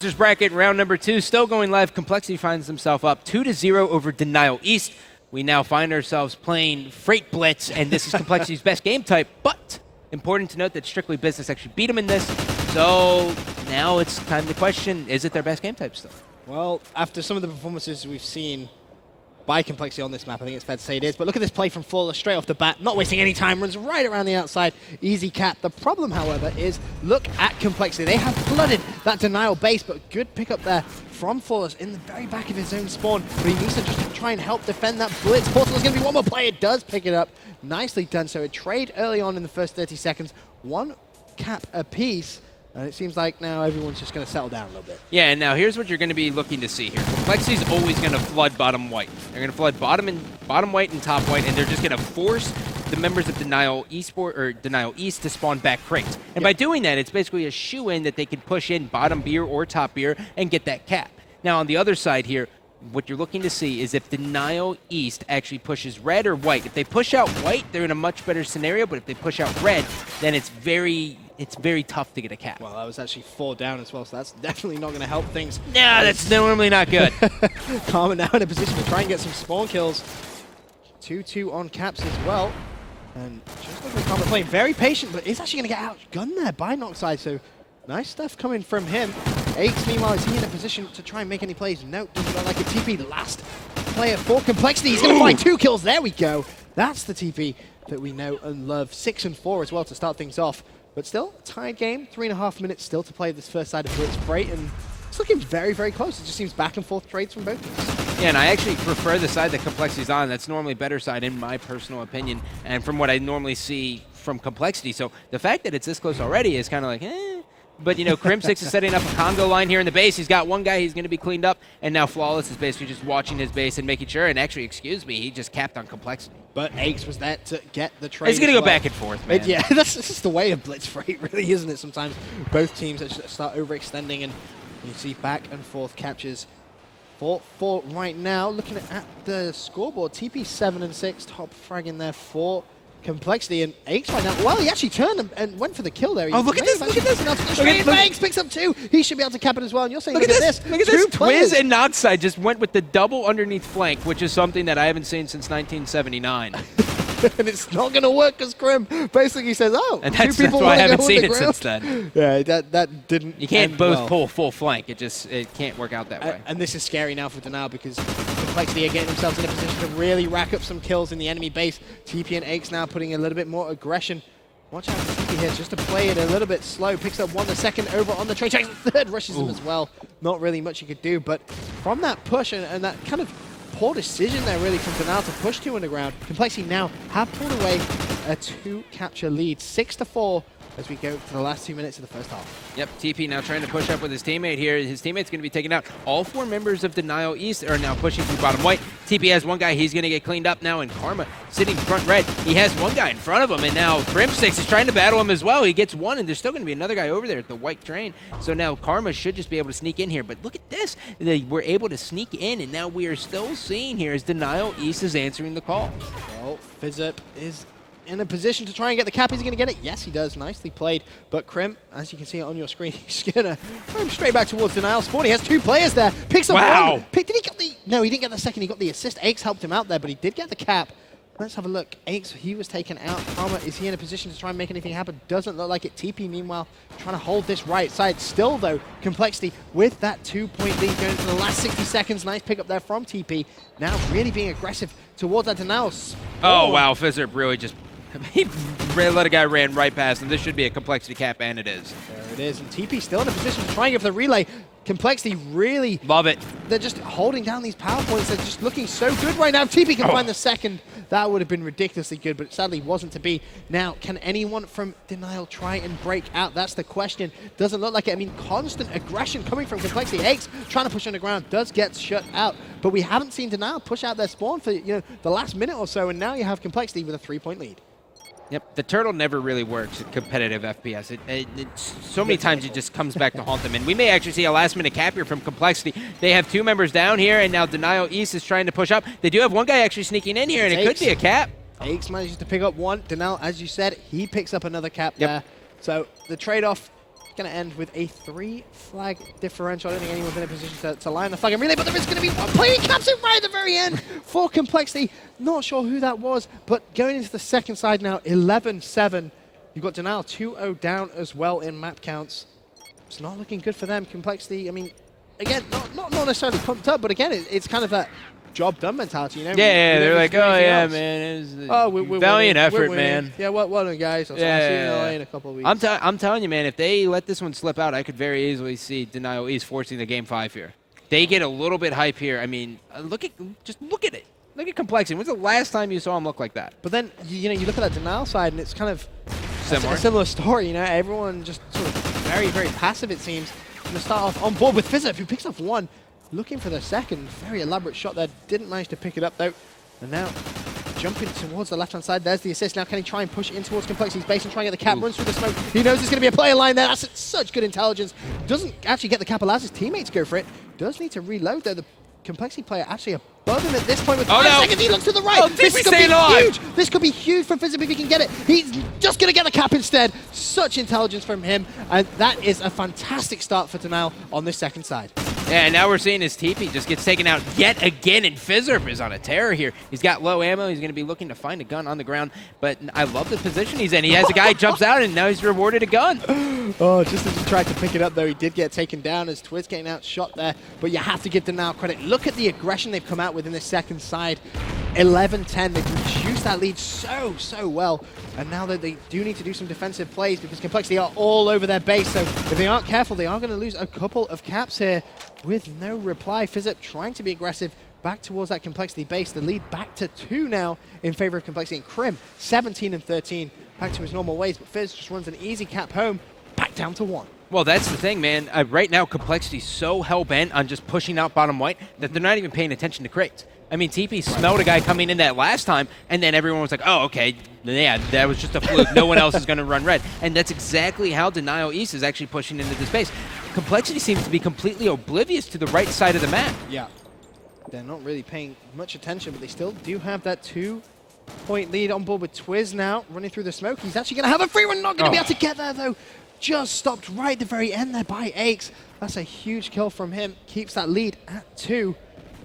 Losers bracket round number 2 still going live. Complexity finds himself up 2-0 over Denial East. We now find ourselves playing Freight Blitz, and this is Complexity's best game type, but important to note that Strictly Business actually beat him in this. So now it's time to question, is it their best game type still? Well, after some of the performances we've seen by Complexity on this map, I think it's fair to say it is. But look at this play from Flawless straight off the bat, not wasting any time, runs right around the outside, easy cap. The problem, however, is look at Complexity. They have flooded that Denial base, but good pickup there from Flawless in the very back of his own spawn. But he needs to just try and help defend that blitz. Portal is going to be one more player, does pick it up. Nicely done. So a trade early on in the first 30 seconds, one cap apiece. And it seems like now everyone's just going to settle down a little bit. Yeah, and now here's what you're going to be looking to see here. Complexity's always going to flood bottom white. They're going to flood bottom white and top white, and they're just going to force the members of Denial East to spawn back crates. And by doing that, it's basically a shoe-in that they can push in bottom beer or top beer and get that cap. Now on the other side here, what you're looking to see is if Denial East actually pushes red or white. If they push out white, they're in a much better scenario, but if they push out red, then it's very tough to get a cap. Well, that was actually 4 down as well, so that's definitely not going to help things. Nah, that's normally not good. Karma now in a position to try and get some spawn kills. 2-2 on caps as well. And just looking at Karma playing very patient, but he's actually going to get outgunned there by Noxide, so nice stuff coming from him. Aches, meanwhile, is he in a position to try and make any plays? No, doesn't look like a TP. The last player for Complexity. He's going to find 2 kills. There we go. That's the TP that we know and love. 6-4 as well to start things off. But still, a tied game. 3.5 minutes still to play this first side of Blitz Freight, and it's looking very, very close. It just seems back and forth trades from both teams. Yeah, and I actually prefer the side that Complexity's on. That's normally better side in my personal opinion, and from what I normally see from Complexity. So the fact that it's this close already is kind of like, eh. But, you know, Crim6 is setting up a Congo line here in the base. He's got one guy he's going to be cleaned up, and now Flawless is basically just watching his base and making sure. And actually, excuse me, he just capped on Complexity. But Aches was there to get the trade. He's going to go back and forth, man. Yeah, that's just the way of Blitz Freight, really, isn't it? Sometimes both teams start overextending, and you see back and forth captures. 4-4 right now. Looking at the scoreboard, TP 7-6, top frag in there for Complexity, and Aches right now. Well, he actually turned and went for the kill there. Oh, look at this! Look at this! Aches picks up 2. He should be able to cap it as well. And you're saying, look at this! Look at this! Twiz and Noxide just went with the double underneath flank, which is something that I haven't seen since 1979. And it's not going to work because Grim basically says, "Oh, and that's why I haven't seen it since then." Yeah, that didn't. You can't both pull full flank. It can't work out that way. And this is scary now for Denial because Complexity are getting themselves in a position to really rack up some kills in the enemy base. TP and Aches now putting a little bit more aggression. Watch out for TP here, just to play it a little bit slow. Picks up 1 the second over on the trade. Third rushes him as well. Not really much he could do, but from that push and that kind of poor decision there really from Denial to push 2 underground, Complexity now have pulled away a 2 capture lead, 6-4 as we go to the last 2 minutes of the first half. Yep, TP now trying to push up with his teammate here. His teammate's going to be taken out. All 4 members of Denial East are now pushing through bottom white. TP has one guy, he's going to get cleaned up now, and Karma sitting front red. He has one guy in front of him, and now Crim6 is trying to battle him as well. He gets 1, and there's still going to be another guy over there at the white train. So now Karma should just be able to sneak in here. But look at this. They were able to sneak in, and now we are still seeing here as Denial East is answering the call. Well, Fizzup is in a position to try and get the cap. Is he going to get it? Yes, he does. Nicely played. But Crim, as you can see on your screen, he's going to throw him straight back towards Denial Spawn. He has 2 players there. Picks up 1. Did he get the... No, he didn't get the second. He got the assist. Aches helped him out there, but he did get the cap. Let's have a look. Aches, he was taken out. Karma, is he in a position to try and make anything happen? Doesn't look like it. TP, meanwhile, trying to hold this right side. Still, though, Complexity with that 2-point lead going into the last 60 seconds. Nice pick up there from TP. Now really being aggressive towards that Denial. Oh, wow. Fizzup really just... He let a guy ran right past him. This should be a Complexity cap, and it is. There it is. And TP still in a position to try and get for the relay. Complexity really... Love it. They're just holding down these power points. They're just looking so good right now. If TP can find the second, that would have been ridiculously good, but it sadly wasn't to be. Now, can anyone from Denial try and break out? That's the question. Doesn't look like it. I mean, constant aggression coming from Complexity. Aches trying to push underground, does get shut out. But we haven't seen Denial push out their spawn for the last minute or so, and now you have Complexity with a 3-point lead. Yep, the turtle never really works in competitive FPS. So many times it just comes back to haunt them. And we may actually see a last-minute cap here from Complexity. They have 2 members down here, and now Denial East is trying to push up. They do have one guy actually sneaking in here, and it could be a cap. Aches manages to pick up 1. Denial, as you said, he picks up another cap there. So the trade-off going to end with a 3-flag differential. I don't think anyone's in a position to line the flag and relay, but there is going to be one player who caps it right at the very end for Complexity. Not sure who that was, but going into the second side now, 11-7. You've got Denial 2-0 down as well in map counts. It's not looking good for them. Complexity, I mean, again, not necessarily pumped up, but again, it's kind of that job done mentality, you know? Yeah, they're like, oh yeah, man, it was we're valiant winning, effort, man. Yeah, well done, guys. I'll see you in a couple of weeks. I'm telling you, man, if they let this one slip out, I could very easily see Denial East forcing the game 5 here. They get a little bit hype here. I mean, just look at it. Look at Complexity. When's the last time you saw him look like that? But then, you know, you look at that Denial side, and it's kind of similar. A similar story, you know? Everyone just sort of very, very passive, it seems. Going to start off on board with Fizzip, who picks off one. Looking for the second. Very elaborate shot there. Didn't manage to pick it up, though. And now jumping towards the left-hand side. There's the assist. Now can he try and push it in towards Complexity's base and try and get the cap? Runs through the smoke. He knows there's going to be a player line there. That's such good intelligence. Doesn't actually get the cap. Allows his teammates to go for it. Does need to reload, though. The Complexity player actually above him at this point with 5 seconds. He looks to the right. Oh, this could be huge. This could be huge for Fizzip if he can get it. He's just going to get the cap instead. Such intelligence from him. And that is a fantastic start for Denial on this second side. Yeah, and now we're seeing his TP just gets taken out yet again, and Fizzerp is on a tear here. He's got low ammo. He's going to be looking to find a gun on the ground, but I love the position he's in. He has a guy jumps out, and now he's rewarded a gun. Oh, just as he tried to pick it up, though, he did get taken down as Twiz getting outshot there, but you have to give Denial credit. Look at the aggression they've come out with in this second side. 11-10, they've reduced that lead so well, and now that they do need to do some defensive plays because Complexity are all over their base, so if they aren't careful, they are going to lose a couple of caps here. With no reply, Fizzip trying to be aggressive back towards that Complexity base. The lead back to 2 now in favor of Complexity. And Crim, 17-13, back to his normal ways. But Fizz just runs an easy cap home, back down to 1. Well, that's the thing, man. Right now, Complexity's so hell-bent on just pushing out bottom white that they're not even paying attention to crates. I mean, TP smelled a guy coming in that last time, and then everyone was like, oh, okay, yeah, that was just a fluke. No one else is going to run red. And that's exactly how Denial East is actually pushing into this base. Complexity seems to be completely oblivious to the right side of the map. Yeah. They're not really paying much attention, but they still do have that 2-point lead on board with Twiz now, running through the smoke. He's actually going to have a free run, not going to be able to get there, though. Just stopped right at the very end there by Aches. That's a huge kill from him. Keeps that lead at 2.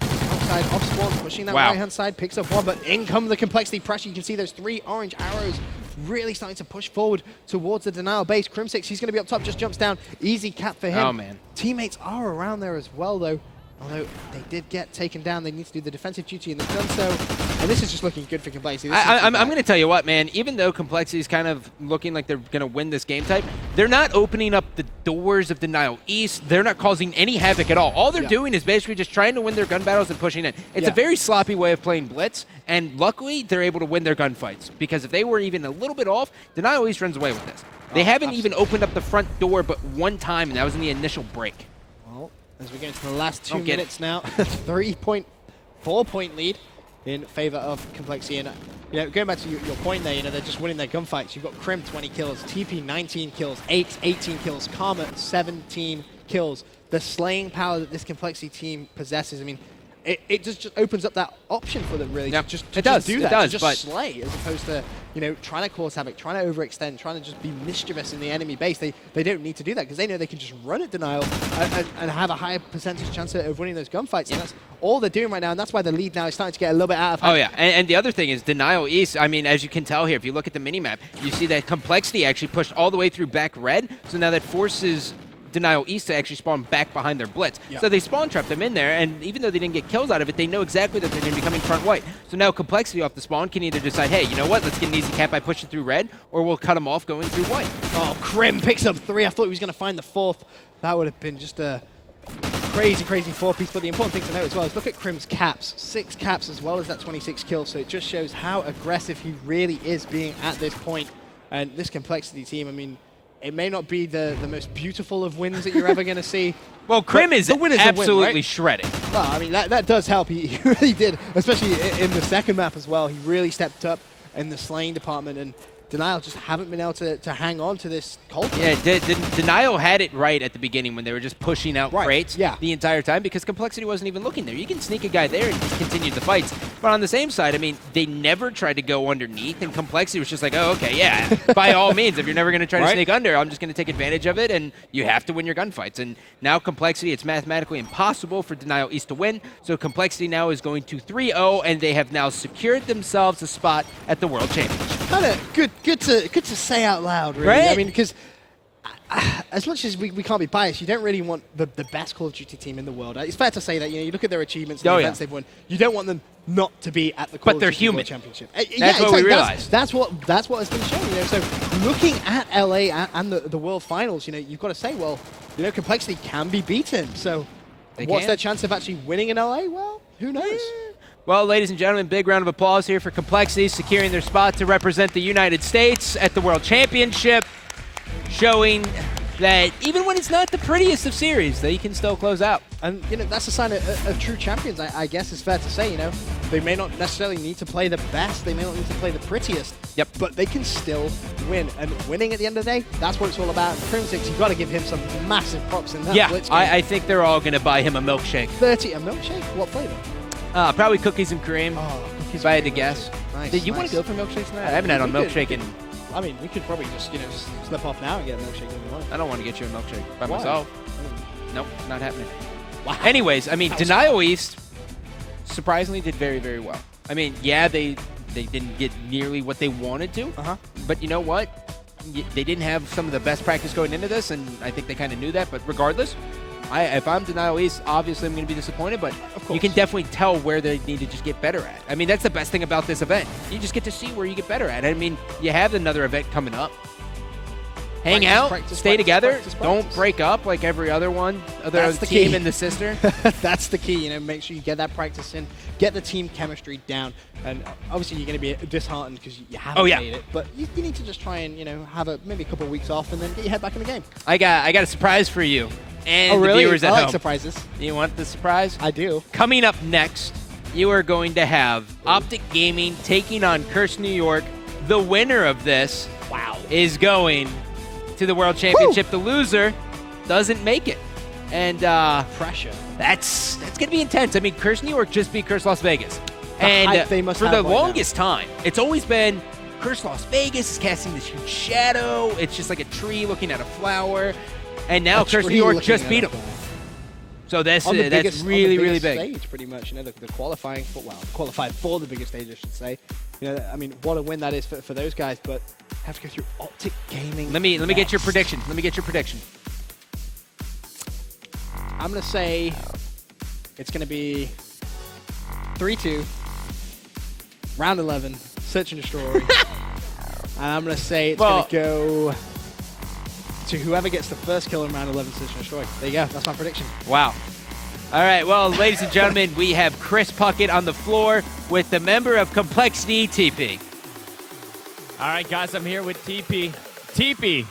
Outside off spawn, pushing that right-hand side, picks up 1, but in comes the Complexity pressure. You can see those 3 orange arrows really starting to push forward towards the Denial base. Crim6, he's going to be up top, just jumps down. Easy cap for him. Oh, man. Teammates are around there as well, though. Although they did get taken down, they need to do the defensive duty, and they've done so. And this is just looking good for Complexity. I'm going to tell you what, man. Even though Complexity is kind of looking like they're going to win this game type, they're not opening up the doors of Denial East. They're not causing any havoc at all. All they're doing is basically just trying to win their gun battles and pushing in. It's a very sloppy way of playing Blitz, and luckily they're able to win their gunfights. Because if they were even a little bit off, Denial East runs away with this. They haven't even opened up the front door but one time, and that was in the initial break. As we get into the last 2 minutes now, 4-point lead in favor of Complexity. And you know, going back to your point there, you know, they're just winning their gunfights. You've got Crim 20 kills, TP 19 kills, Aches 18 kills, Karma 17 kills. The slaying power that this Complexity team possesses, I mean, it just opens up that option for them, really. Yep. Just it does do that, but just slay, as opposed to, you know, trying to cause havoc, trying to overextend, trying to just be mischievous in the enemy base. They don't need to do that because they know they can just run at Denial and have a higher percentage chance of winning those gunfights. And that's all they're doing right now, and that's why the lead now is starting to get a little bit out of hand. Oh, yeah. And the other thing is Denial East, I mean, as you can tell here, if you look at the minimap, you see that Complexity actually pushed all the way through back red, so now that forces Denial East to actually spawn back behind their blitz. So they spawn trapped them in there, and even though they didn't get kills out of it, they know exactly that they're going to be coming front white. So now Complexity off the spawn can either decide, hey, you know what, let's get an easy cap by pushing through red, or we'll cut them off going through white. Oh, Crim picks up 3. I thought he was going to find the 4th. That would have been just a crazy 4-piece. But the important thing to note as well is look at Crim's caps. 6 caps as well as that 26 kills. So it just shows how aggressive he really is being at this point. And this Complexity team, I mean, it may not be the most beautiful of wins that you're ever going to see. Well, Crim is absolutely shredding. Well, I mean, that does help. He really did, especially in the second map as well. He really stepped up in the slaying department, and Denial just haven't been able to hang on to this culture. Yeah, Denial had it right at the beginning when they were just pushing out crates the entire time because Complexity wasn't even looking there. You can sneak a guy there and just continue the fights. But on the same side, I mean, they never tried to go underneath, and Complexity was just like, oh, okay, yeah, by all means, if you're never going to try to sneak under, I'm just going to take advantage of it, and you have to win your gunfights. And now Complexity, it's mathematically impossible for Denial East to win, so Complexity now is going to 3-0, and they have now secured themselves a spot at the World Championship. Kind of good to say out loud, really. Right? I mean, because as much as we can't be biased, you don't really want the best Call of Duty team in the world. It's fair to say that, you look at their achievements and the events they've won, you don't want them not to be at the Call of Duty World Championship. That's what we realized. That's what has been shown. So looking at LA and the World Finals, you've got to say, well, Complexity can be beaten. So what's their chance of actually winning in LA? Well, who knows? Well, ladies and gentlemen, big round of applause here for Complexity securing their spot to represent the United States at the World Championship, showing that even when it's not the prettiest of series, they can still close out. And, that's a sign of true champions, I guess it's fair to say, They may not necessarily need to play the best, they may not need to play the prettiest, but they can still win. And winning at the end of the day, that's what it's all about. And Crimsix, you've got to give him some massive props in that blitz game. I think they're all going to buy him a milkshake. 30, a milkshake? What flavor? Probably cookies and cream, if I had to guess. Nice, Did you want to go for milkshakes tonight? I haven't had a milkshake in... I mean, we could probably just, slip off now and get a milkshake if you want. I don't want to get you a milkshake by myself. Nope, not happening. Wow. Anyways, I mean, Denial East surprisingly did very, very well. I mean, yeah, they didn't get nearly what they wanted to, but you know what? They didn't have some of the best practice going into this, and I think they kind of knew that, but regardless... if I'm Denial East, obviously I'm going to be disappointed, but you can definitely tell where they need to just get better at. I mean, that's the best thing about this event. You just get to see where you get better at. I mean, you have another event coming up. Hang out, stay together, don't break up like every other one, other team and the sister. That's the key, make sure you get that practice in, get the team chemistry down, and obviously you're going to be disheartened because you haven't made it, but you need to just try and, have maybe a couple of weeks off and then get your head back in the game. I got a surprise for you. And really? The viewers at home. I like surprises. You want the surprise? I do. Coming up next, you are going to have Optic Gaming taking on Curse New York. The winner of this is going to the World Championship. The loser doesn't make it. And pressure. That's going to be intense. I mean, Curse New York just beat Curse Las Vegas. And for the longest time, it's always been Curse Las Vegas is casting this huge shadow. It's just like a tree looking at a flower. And now Curse New York just beat them. So that's really, really big. Stage, pretty much, the qualifying for, qualified for the biggest stage, I should say. I mean, what a win that is for those guys, but have to go through Optic Gaming. Let me get your prediction. Let me get your prediction. I'm going to say it's going to be 3-2, round 11, Search and Destroy. And I'm going to say it's going to go to whoever gets the first kill in round 11, Search and Destroy. There you go. That's my prediction. Wow. All right. Well, ladies and gentlemen, we have Chris Puckett on the floor with the member of Complexity, TP. All right, guys. I'm here with TP. TP,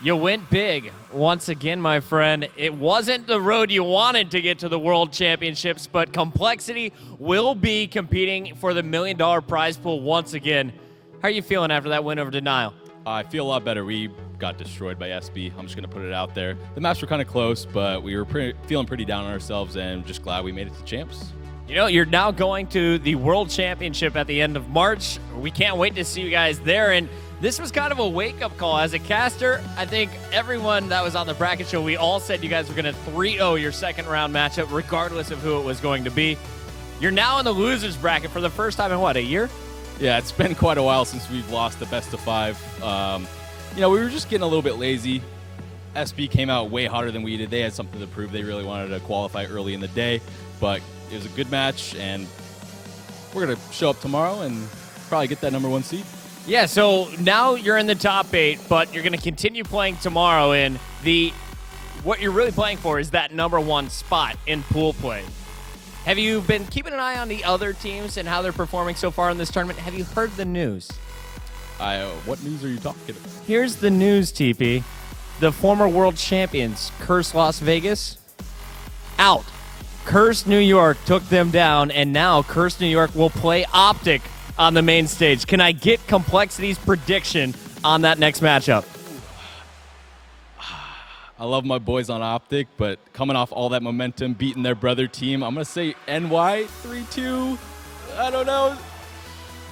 you went big once again, my friend. It wasn't the road you wanted to get to the World Championships, but Complexity will be competing for the $1 million prize pool once again. How are you feeling after that win over Denial? I feel a lot better. We got destroyed by SB. I'm just going to put it out there. The maps were kind of close, but we were feeling pretty down on ourselves and just glad we made it to champs. You're now going to the World Championship at the end of March. We can't wait to see you guys there. And this was kind of a wake-up call. As a caster, I think everyone that was on the bracket show, we all said you guys were going to 3-0 your second-round matchup, regardless of who it was going to be. You're now in the losers bracket for the first time in, what, a year? Yeah, it's been quite a while since we've lost the best of 5. We were just getting a little bit lazy. SB came out way hotter than we did. They had something to prove. They really wanted to qualify early in the day, but it was a good match, and we're going to show up tomorrow and probably get that number 1 seed. Yeah, so now you're in the top 8, but you're going to continue playing tomorrow in what you're really playing for is that number 1 spot in pool play. Have you been keeping an eye on the other teams and how they're performing so far in this tournament? Have you heard the news? What news are you talking about? Here's the news, TP. The former world champions, Curse Las Vegas, out. Curse New York took them down, and now Curse New York will play Optic on the main stage. Can I get Complexity's prediction on that next matchup? I love my boys on Optic, but coming off all that momentum, beating their brother team, I'm going to say NY 3-2. I don't know.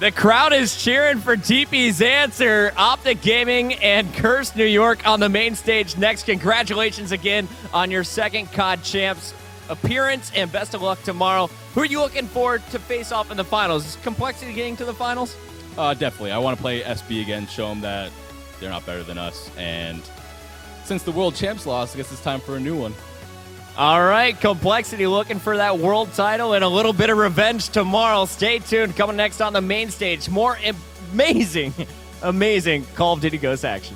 The crowd is cheering for TP's answer. Optic Gaming and Cursed New York on the main stage next. Congratulations again on your second COD Champs appearance, and best of luck tomorrow. Who are you looking forward to face off in the finals? Is Complexity getting to the finals? Definitely. I want to play SB again, show them that they're not better than us. And since the World Champs lost, I guess it's time for a new one. All right, Complexity looking for that world title and a little bit of revenge tomorrow. Stay tuned. Coming next on the main stage, more amazing Call of Duty Ghost action.